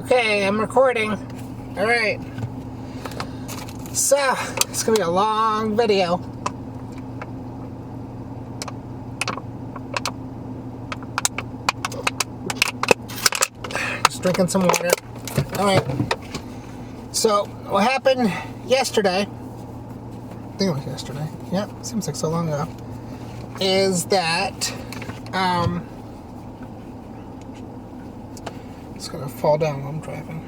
Okay, I'm recording. Alright. So, it's gonna be a long video. Just drinking some water. Alright. So, what happened yesterday, I think it was yesterday, yep, seems like so long ago, is that, it's gonna fall down while I'm driving.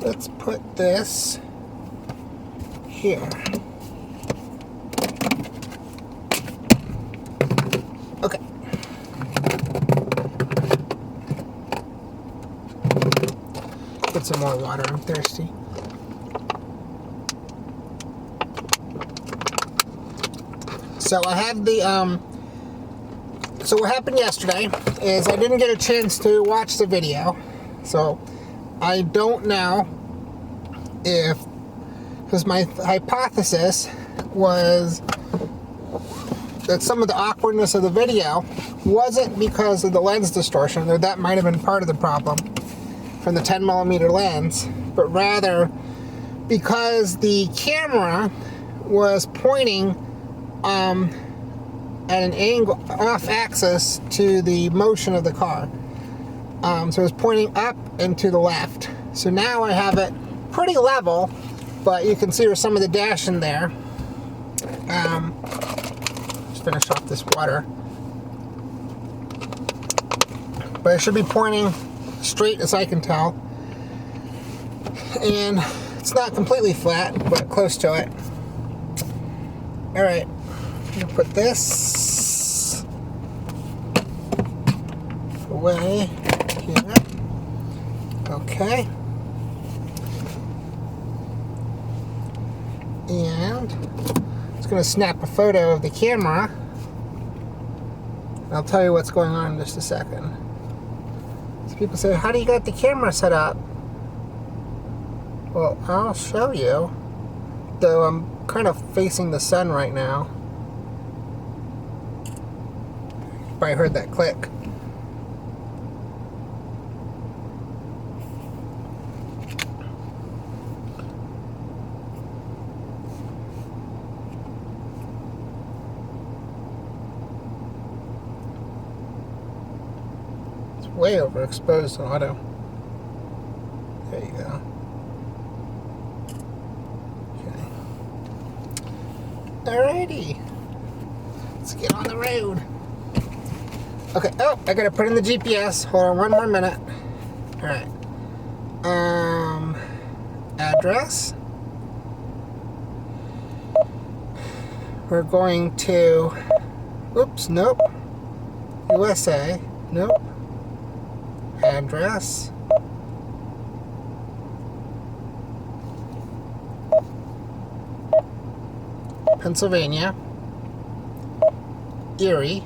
Let's put this here. Okay. Put some more water, I'm thirsty. So I have the, so what happened yesterday is I didn't get a chance to watch the video. So I don't know if, because my hypothesis was that some of the awkwardness of the video wasn't because of the lens distortion, though that might have been part of the problem from the 10mm lens, but rather because the camera was pointing at an angle off axis to the motion of the car. So it was pointing up and to the left. So now I have it pretty level, but you can see there's some of the dash in there. Just finish off this water. But it should be pointing straight as I can tell. And it's not completely flat, but close to it. Alright, I'm gonna put this away here. Okay. And it's going to snap a photo of the camera. I'll tell you what's going on in just a second. So people say, how do you got the camera set up? Well, I'll show you. Though I'm kind of facing the sun right now. You probably heard that click. Way overexposed on auto. There you go. Okay. Alrighty. Let's get on the road. Okay. Oh, I gotta put in the GPS. Hold on one more minute. Alright. Address. We're going to. Oops. Nope. USA. Nope. Address. Pennsylvania. Erie.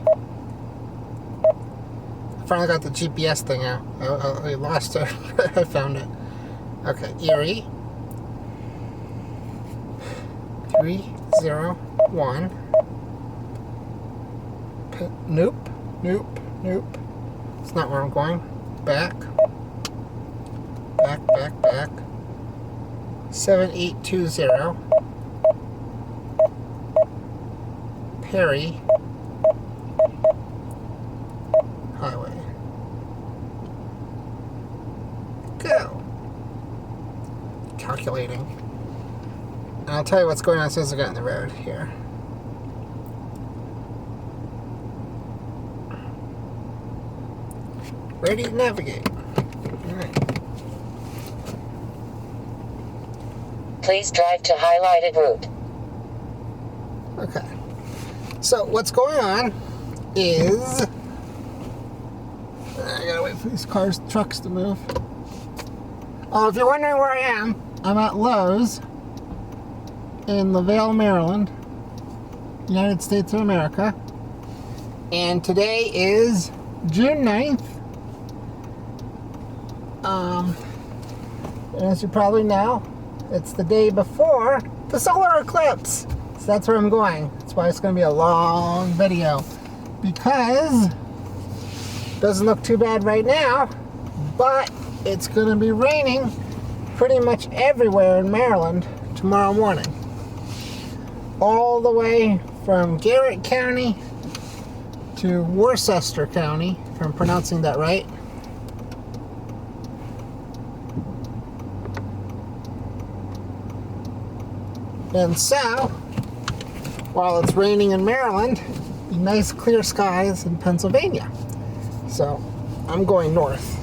I finally got the GPS thing out. I lost it. I found it. Okay, Erie. 301. Nope. Nope. Nope. It's not where I'm going. Back. 7820 Perry Highway. Go. Calculating. And I'll tell you what's going on as soon as I get on the road here. Ready to navigate. Alright. Please drive to highlighted route. Okay. So what's going on is I gotta wait for these trucks to move. Oh, if you're wondering where I am, I'm at Lowe's in LaVale, Maryland, United States of America. And today is June 9th. As you probably know, it's the day before the solar eclipse. So that's where I'm going. That's why it's going to be a long video. Because it doesn't look too bad right now, but it's going to be raining pretty much everywhere in Maryland tomorrow morning. All the way from Garrett County to Worcester County, if I'm pronouncing that right. And so, while it's raining in Maryland, nice clear skies in Pennsylvania. So, I'm going north.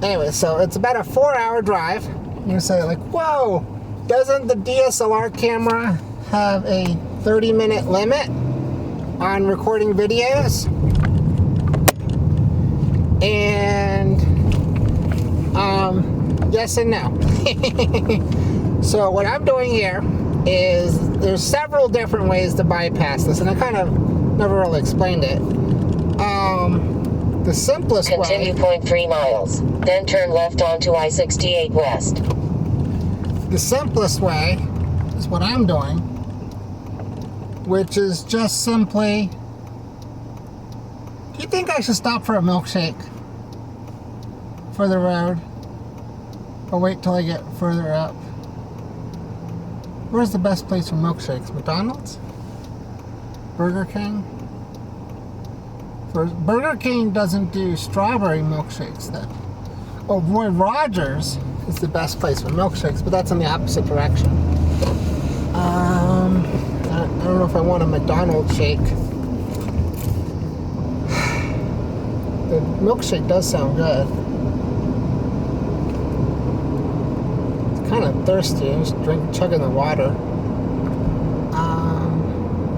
Anyway, so it's about a 4-hour drive. You say like, whoa, doesn't the DSLR camera have a 30-minute limit on recording videos? And, yes and no. So what I'm doing here is there's several different ways to bypass this, and I kind of never really explained it. The simplest Continue way... 0.3 miles, then turn left onto I-68 West. The simplest way is what I'm doing, which is just simply... Do you think I should stop for a milkshake for the road? Or wait till I get further up? Where's the best place for milkshakes? McDonald's? Burger King? Burger King doesn't do strawberry milkshakes then. Oh, Roy Rogers is the best place for milkshakes, but that's in the opposite direction. I don't know if I want a McDonald's shake. The milkshake does sound good. It's kind of thirsty. I'm just chugging the water.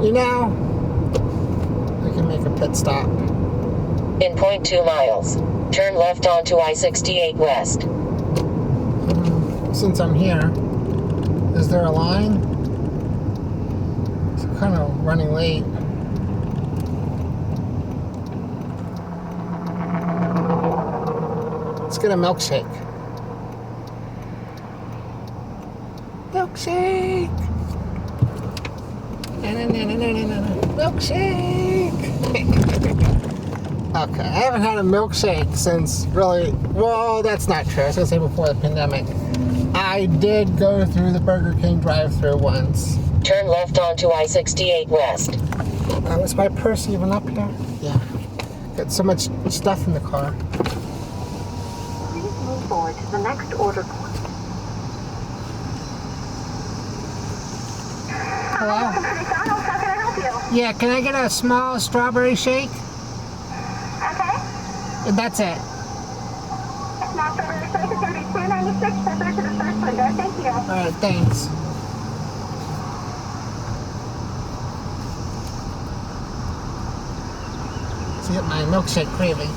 You know, I can make a pit stop. In 0.2 miles, turn left onto I-68 West. Since I'm here, is there a line? It's kind of running late. Let's get a milkshake. Milkshake! Milkshake! Okay, I haven't had a milkshake since really, well, that's not true. I was going to say before the pandemic. I did go through the Burger King drive-thru once. Turn left onto I-68 West. Was my purse even up here? Yeah. Got so much stuff in the car. Please move forward to the next order point. Hello? Welcome to McDonald's. How can I help you? Yeah, can I get a small strawberry shake? Okay. That's it. Small strawberry shake is going to be $2.96. Step into the first window. Thank you. Alright, thanks. Let's get my milkshake craving.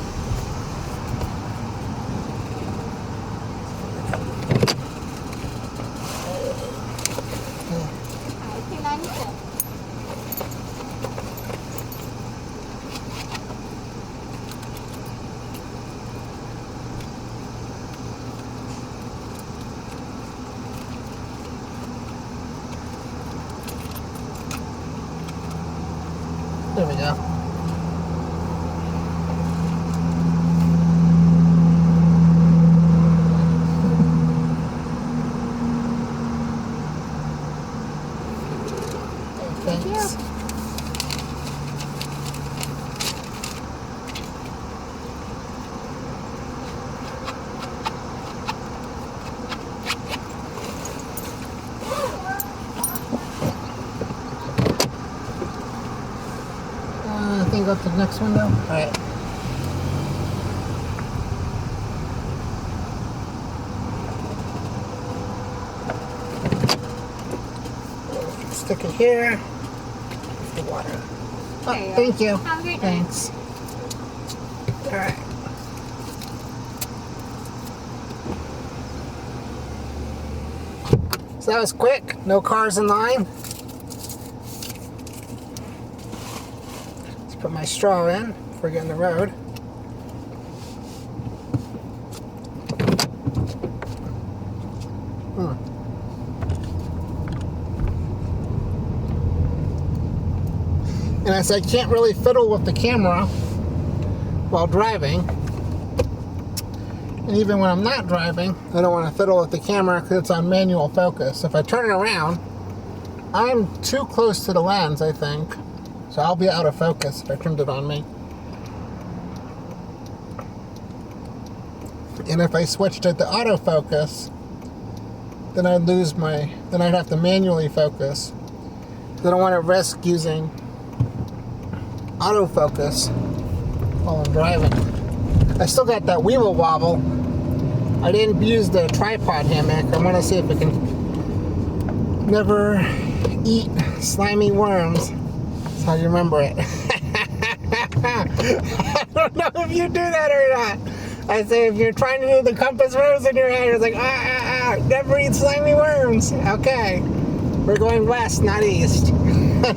There we go. Thanks. I think go up to the next window. Alright. Stick it here. The water. Oh, thank you. Have a great day. Thanks. Alright. So that was quick. No cars in line. Let's put my straw in before getting the road. And as I can't really fiddle with the camera, while driving. And even when I'm not driving, I don't want to fiddle with the camera because it's on manual focus. If I turn it around, I'm too close to the lens, I think. So I'll be out of focus if I turned it on me. And if I switched it to autofocus, then I'd then I'd have to manually focus. I don't want to risk using autofocus while I'm driving. I still got that Weeble Wobble. I didn't use the tripod hammock. I want to see if it can never eat slimy worms. That's how you remember it. I don't know if you do that or not. I say if you're trying to do the compass rose in your head, it's like, never eat slimy worms. Okay. We're going west, not east. I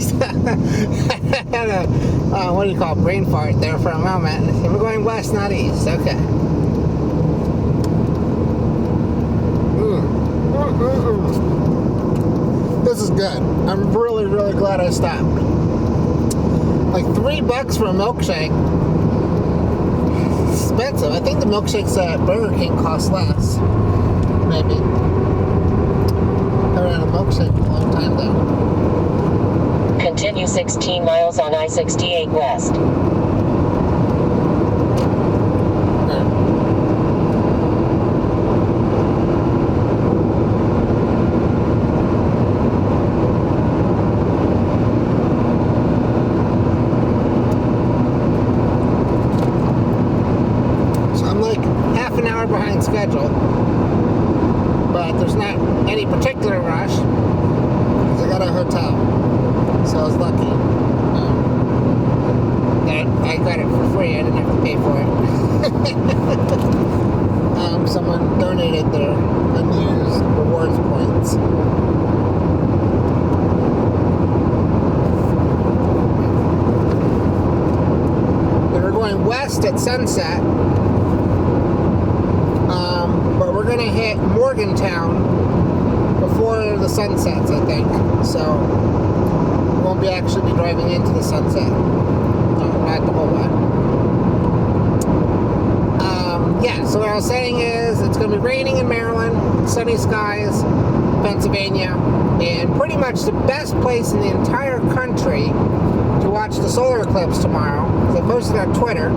had a, what do you call it, brain fart there for a moment. We're going west, not east. Okay. This is good. I'm really, really glad I stopped. Like $3 for a milkshake. It's expensive. I think the milkshakes at Burger King cost less. Maybe. I haven't had a milkshake in a long time though. Continue 16 miles on I-68 West. Behind schedule, but there's not any particular rush because I got a hotel, so I was lucky that I got it for free. I didn't have to pay for it. Someone donated their unused rewards points. We were going west at sunset. But we're going to hit Morgantown before the sun sets, I think. So we won't actually be driving into the sunset. No, not the whole way. Yeah, so what I was saying is it's going to be raining in Maryland, sunny skies, Pennsylvania, and pretty much the best place in the entire country to watch the solar eclipse tomorrow. I posted on Twitter,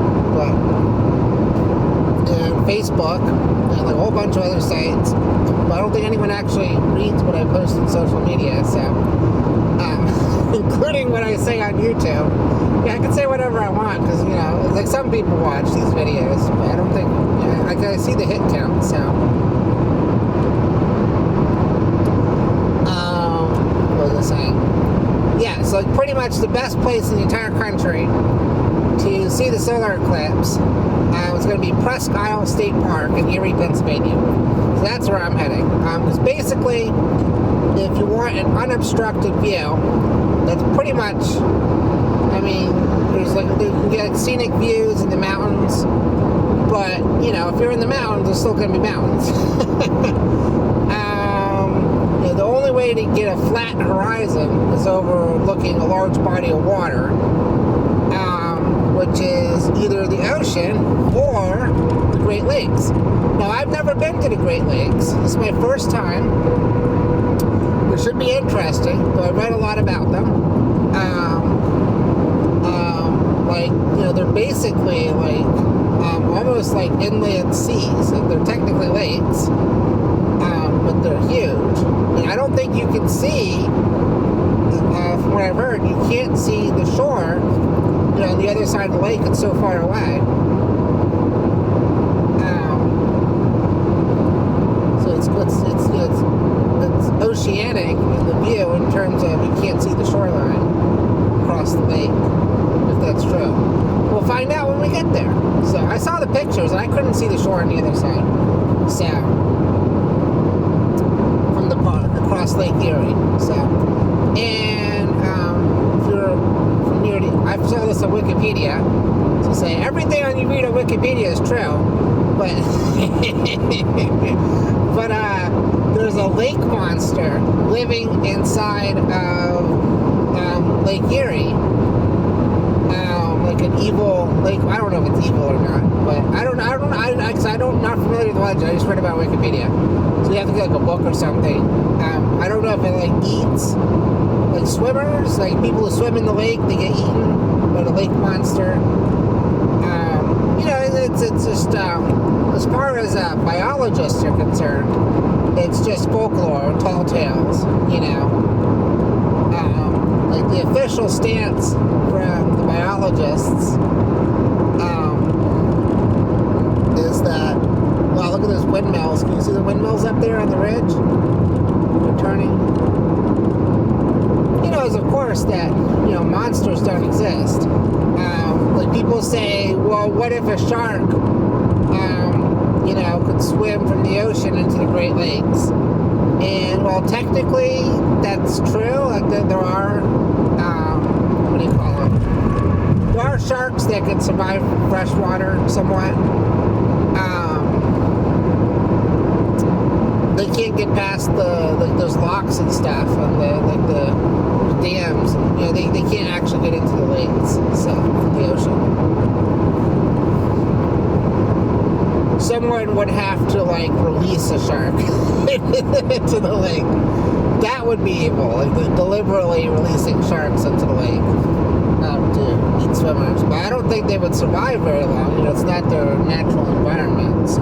and Facebook, and like a whole bunch of other sites, but I don't think anyone actually reads what I post on social media, so, including what I say on YouTube. Yeah, I can say whatever I want, because, you know, like some people watch these videos, but I don't think, like I see the hit count, so. What was I saying? Yeah, so like pretty much the best place in the entire country to see the solar eclipse it's going to be Presque Isle State Park in Erie, Pennsylvania. So that's where I'm heading. Because basically, if you want an unobstructed view, that's pretty much, I mean, there's like, you can get scenic views in the mountains, but, you know, if you're in the mountains, there's still going to be mountains. You know, the only way to get a flat horizon is overlooking a large body of water, which is either the ocean or the Great Lakes. Now, I've never been to the Great Lakes. This is my first time. It should be interesting, though I've read a lot about them. Like, you know, they're basically like almost like inland seas. Like, they're technically lakes, but they're huge. And I don't think you can see, from what I've heard, you can't see the shore. You know, on the other side of the lake, it's so far away. So it's oceanic in the view in terms of you can't see the shoreline across the lake, if that's true. We'll find out when we get there. So I saw the pictures and I couldn't see the shore on the other side. So from the park across Lake Erie. So and if you're from near I saw this on Wikipedia. So say everything on you read on Wikipedia is true, but there's a lake monster living inside of Lake Erie, like an evil lake. I don't know if it's evil or not, but I'm not familiar with the legend. I just read about Wikipedia. So you have to get like a book or something. I don't know if it like eats like swimmers, like people who swim in the lake, they get eaten by the lake monster. You know, it's just as far as biologists are concerned, it's just folklore, tall tales. You know. Like the official stance from the biologists is that, wow, look at those windmills. Can you see the windmills up there on the ridge? They're turning. You know, is of course that, you know, monsters don't exist. Like people say, well, what if a shark, you know, could swim from the ocean into the Great Lakes? And well, technically, that's true. Like there are, what do you call them? There are sharks that can survive freshwater somewhat. They can't get past those locks and stuff, and the dams. You know, they can't actually get into the lakes, so from the ocean. Someone would have to like release a shark into the lake. That would be evil, like deliberately releasing sharks into the lake to eat swimmers. But I don't think they would survive very long. You know, it's not their natural environment. So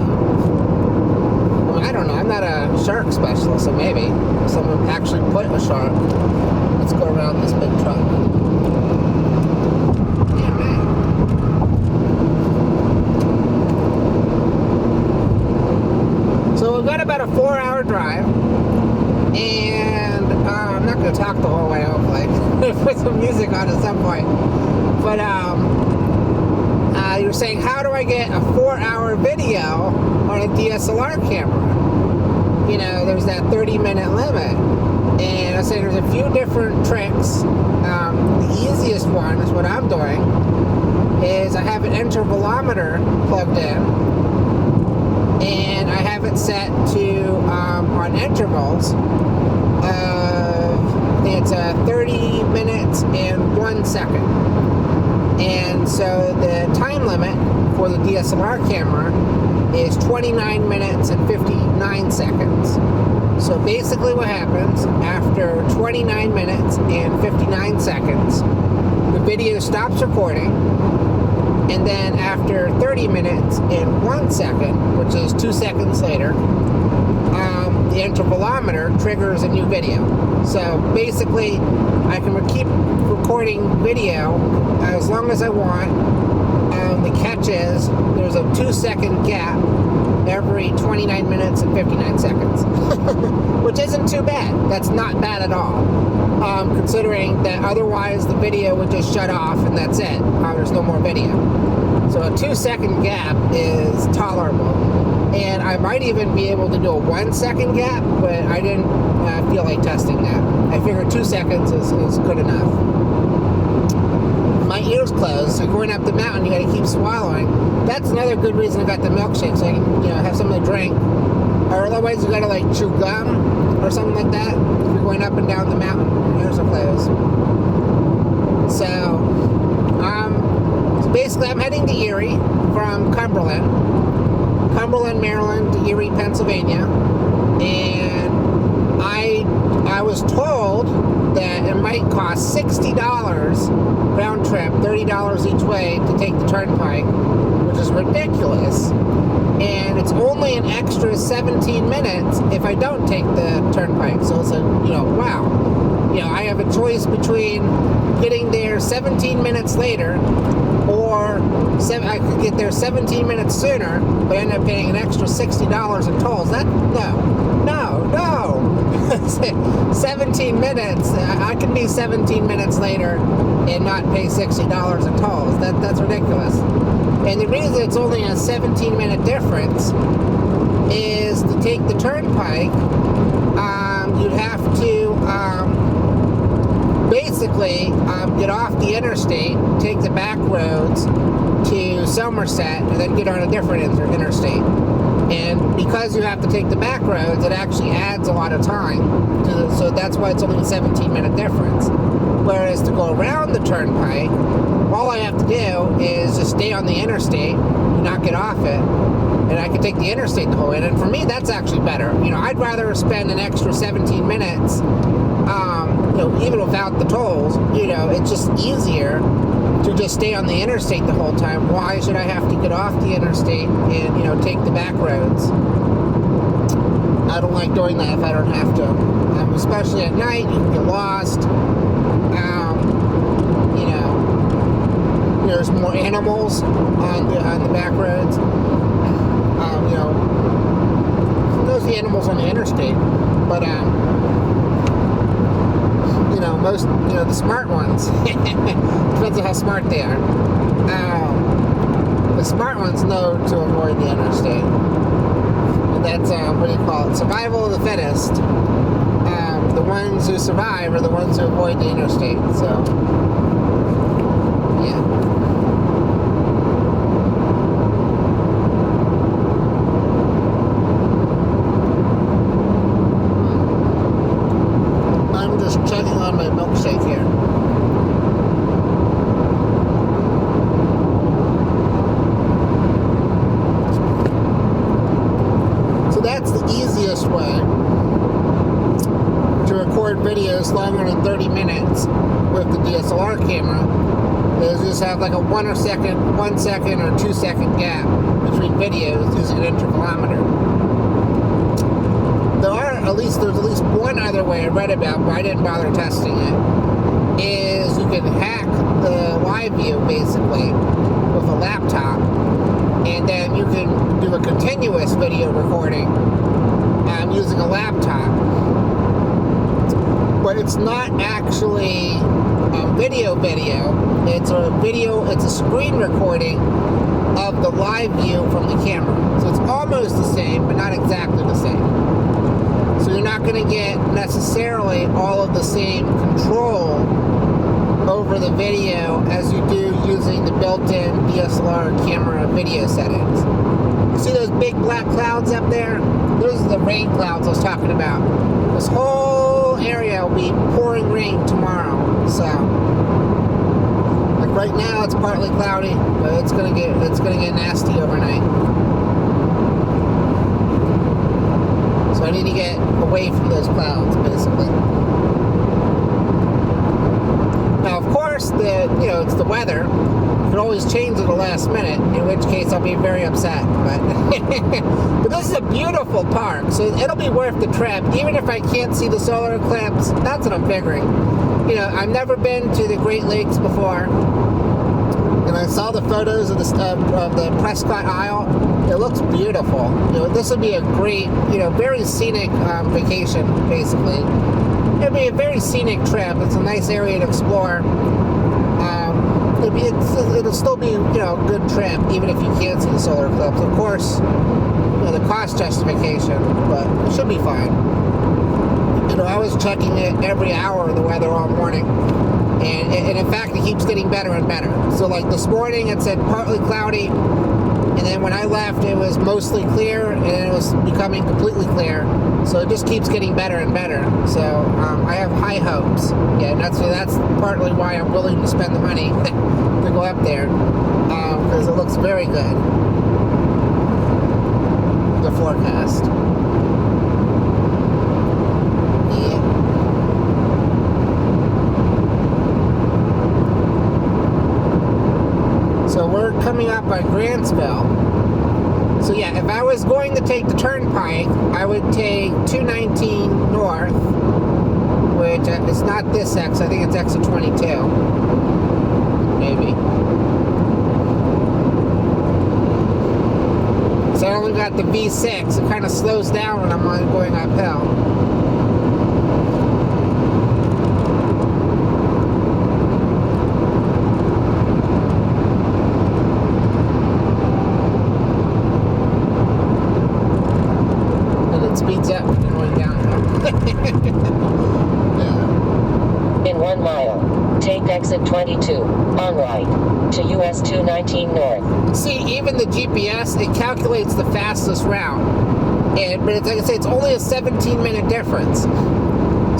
I don't know. I'm not a shark specialist, so maybe someone actually put a shark. Let's go around this big truck. We've got about a 4-hour drive, and I'm not going to talk the whole way, hopefully. Put some music on at some point. But you were saying, how do I get a 4-hour video on a DSLR camera? You know, there's that 30-minute limit. And I was saying there's a few different tricks. The easiest one is what I'm doing, is I have an intervalometer plugged in. And I have it set to on intervals of, I think it's 30 minutes and 1 second. And so the time limit for the DSLR camera is 29 minutes and 59 seconds. So basically what happens, after 29 minutes and 59 seconds, the video stops recording. And then after 30 minutes and 1 second, which is 2 seconds later, the intervalometer triggers a new video. So basically, I can keep recording video as long as I want. The catch is there's a 2-second gap every 29 minutes and 59 seconds, which isn't too bad. That's not bad at all, considering that otherwise the video would just shut off and that's it. There's no more video. So a 2-second gap is tolerable. And I might even be able to do a 1 second gap, but I didn't feel like testing that. I figured 2 seconds is good enough. My ears closed, so going up the mountain, you gotta keep swallowing. That's another good reason I got the milkshake, so I can, you know, have something to drink. Or otherwise, you gotta like chew gum or something like that. If you're going up and down the mountain, your ears are closed. So basically, I'm heading to Erie from Cumberland, Maryland to Erie, Pennsylvania, and I was told that it might cost $60 round trip, $30 each way to take the turnpike, which is ridiculous. And it's only an extra 17 minutes if I don't take the turnpike. So it's wow. You know, I have a choice between getting there 17 minutes later, or I could get there 17 minutes sooner, but end up paying an extra $60 in tolls. No. 17 minutes. I can be 17 minutes later and not pay $60 in tolls. That's ridiculous. And the reason it's only a 17-minute difference is to take the turnpike, you'd have to basically get off the interstate, take the back roads to Somerset, and then get on a different interstate. And because you have to take the back roads, it actually adds a lot of time. So that's why it's only a 17-minute difference. Whereas to go around the turnpike, all I have to do is just stay on the interstate, not get off it, and I can take the interstate the whole way. And for me, that's actually better. I'd rather spend an extra 17 minutes, even without the tolls. It's just easier to just stay on the interstate the whole time. Why should I have to get off the interstate and, take the back roads? I don't like doing that if I don't have to. Especially at night, you can get lost. There's more animals on the back roads. There's the animals on the interstate, but most the smart ones. Depends on how smart they are. The smart ones know to avoid the interstate. And that's what do you call it? Survival of the fittest. The ones who survive are the ones who avoid the interstate. So, yeah. I'm just checking on my milkshake here. So that's the easiest way to record videos longer than 30 minutes with the DSLR camera, is just have like a 1 second or 2 second gap between videos using an intervalometer. There's at least one other way I read about, but I didn't bother testing it, is you can hack the live view basically with a laptop, and then you can do a continuous video recording using a laptop. But it's not actually video. It's a screen recording of the live view from the camera. So it's almost the same, but not exactly the same. So you're not going to get necessarily all of the same control over the video as you do using the built-in DSLR camera video settings. You see those big black clouds up there? Those are the rain clouds I was talking about. This whole area will be pouring rain tomorrow. So, like right now, it's partly cloudy, but it's gonna get nasty overnight. So I need to get away from those clouds, basically. Now, of course, it's the weather. You can always change at the last minute, in which case I'll be very upset. But this is a beautiful park, so it'll be worth the trip. Even if I can't see the solar eclipse, that's what I'm figuring. I've never been to the Great Lakes before, and I saw the photos of the Prescott Isle. It looks beautiful. This would be a great, very scenic vacation, basically. It'd be a very scenic trip. It's a nice area to explore. It'll still be, a good trip, even if you can't see the solar eclipse. Of course, the cost justification, but it should be fine. I was checking it every hour of the weather all morning, and in fact, it keeps getting better and better. So, like this morning, it said partly cloudy, and then when I left, it was mostly clear, and it was becoming completely clear. So it just keeps getting better and better. So I have high hopes. Yeah, and that's partly why I'm willing to spend the money to go up there, because it looks very good. The forecast. Yeah. So we're coming up on Grantsville. So yeah, if I was going to take the turnpike, I would take 219 north, which it's not this exit. I think it's exit 22, maybe. So I only got the V6. It kind of slows down when I'm going uphill. Speeds up when you're going downhill. In 1 mile, take exit 22, on right, to US 219 north. See, even the GPS, it calculates the fastest route. But it's, like I say, it's only a 17-minute difference.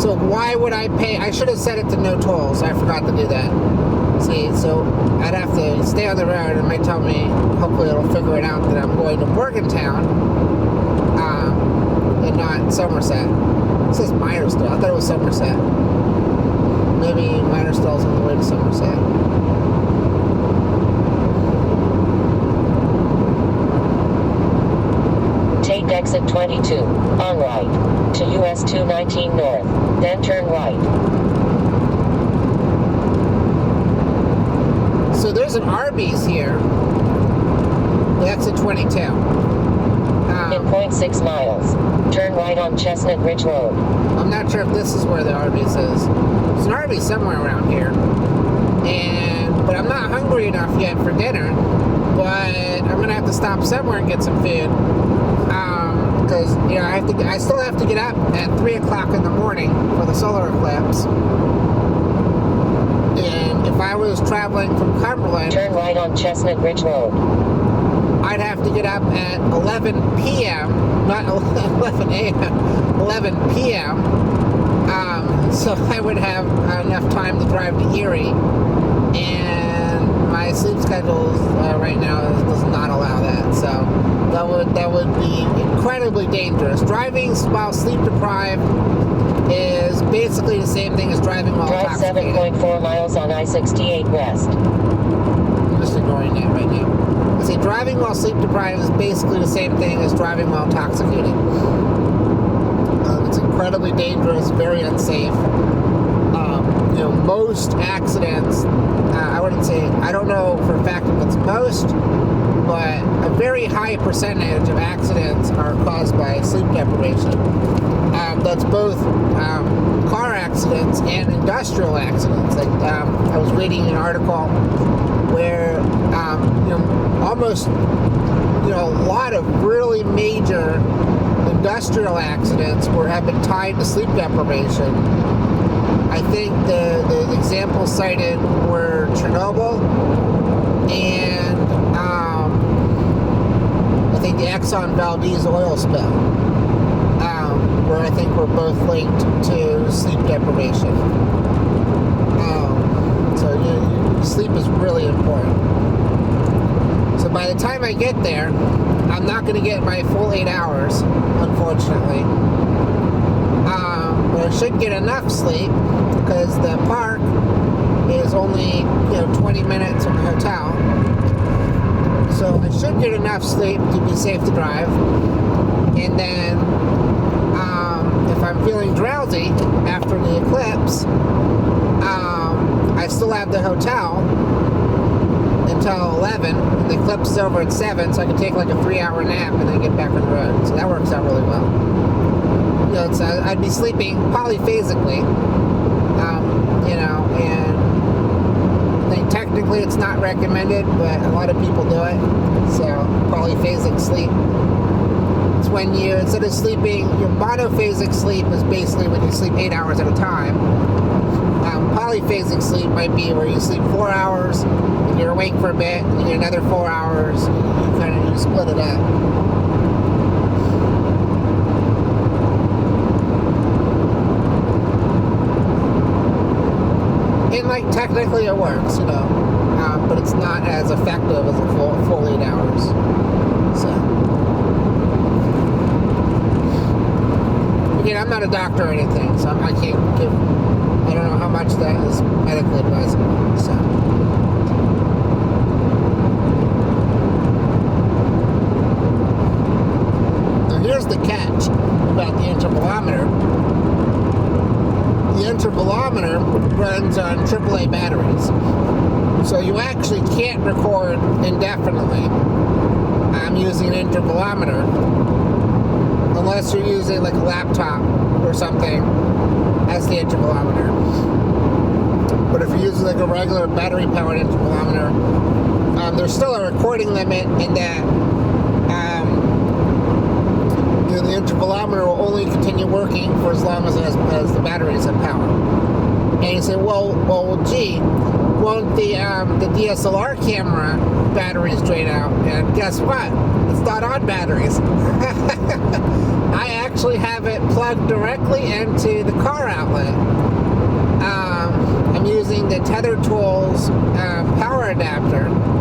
So why would I pay? I should have set it to no tolls. I forgot to do that. See, so I'd have to stay on the road. It might tell me, hopefully it'll figure it out, that I'm going to Morgantown and not Somerset. It says Minersdale. I thought it was Somerset. Maybe Minersdale's on the way to Somerset. Take exit 22, on right, to US 219 North, then turn right. So there's an Arby's here. Exit 22. In 0.6 miles, turn right on Chestnut Ridge Road. I'm not sure if this is where the Arby's is. There's an Arby's somewhere around here. But I'm not hungry enough yet for dinner. But I'm gonna have to stop somewhere and get some food. Because I still have to get up at 3 o'clock in the morning for the solar eclipse. And if I was traveling from Cumberland, turn right on Chestnut Ridge Road. I'd have to get up at 11 p.m., not 11 a.m., 11 p.m. So I would have enough time to drive to Erie. And my sleep schedule right now does not allow that. So that would be incredibly dangerous. Driving while sleep deprived is basically the same thing as driving while Drive intoxicated. 7.4 miles on I-68 West. I'm just ignoring that right now. I say driving while sleep deprived is basically the same thing as driving while intoxicated. It's incredibly dangerous, very unsafe. Most accidents, I wouldn't say, I don't know for a fact if it's most, but a very high percentage of accidents are caused by sleep deprivation. That's both car accidents and industrial accidents. Like I was reading an article where almost a lot of really major industrial accidents have been tied to sleep deprivation. I think the examples cited were Chernobyl and I think the Exxon Valdez oil spill, where I think we're both linked to sleep deprivation. So sleep is really important. So by the time I get there, I'm not going to get my full 8 hours, unfortunately. But I should get enough sleep because the park is only 20 minutes from the hotel. So I should get enough sleep to be safe to drive. And then if I'm feeling drowsy after the eclipse, I still have the hotel until 11. And the eclipse is over at 7, so I can take like a 3-hour nap and then get back on the road. So that works out really well. I'd be sleeping polyphasically, and I think technically it's not recommended, but a lot of people do it. So polyphasic sleep. It's when instead of sleeping, your monophasic sleep is basically when you sleep 8 hours at a time. Polyphasic sleep might be where you sleep 4 hours, and you're awake for a bit, and you get another 4 hours, and you split it up. And technically it works, but it's not as effective as a full 8 hours. So, again, I'm not a doctor or anything, so I can't give. I don't know how much that is medically advisable. So, now here's the catch about the intervalometer. The intervalometer runs on AAA batteries. So you actually can't record indefinitely. I'm using an intervalometer unless you're using like a laptop or something as the intervalometer. But if you're using like a regular battery powered intervalometer, there's still a recording limit in that the intervalometer will only continue working for as long as the batteries have power. And you say, well, gee, won't the DSLR camera batteries drain out? And guess what? It's not on batteries. I actually have it plugged directly into the car outlet. I'm using the Tether Tools power adapter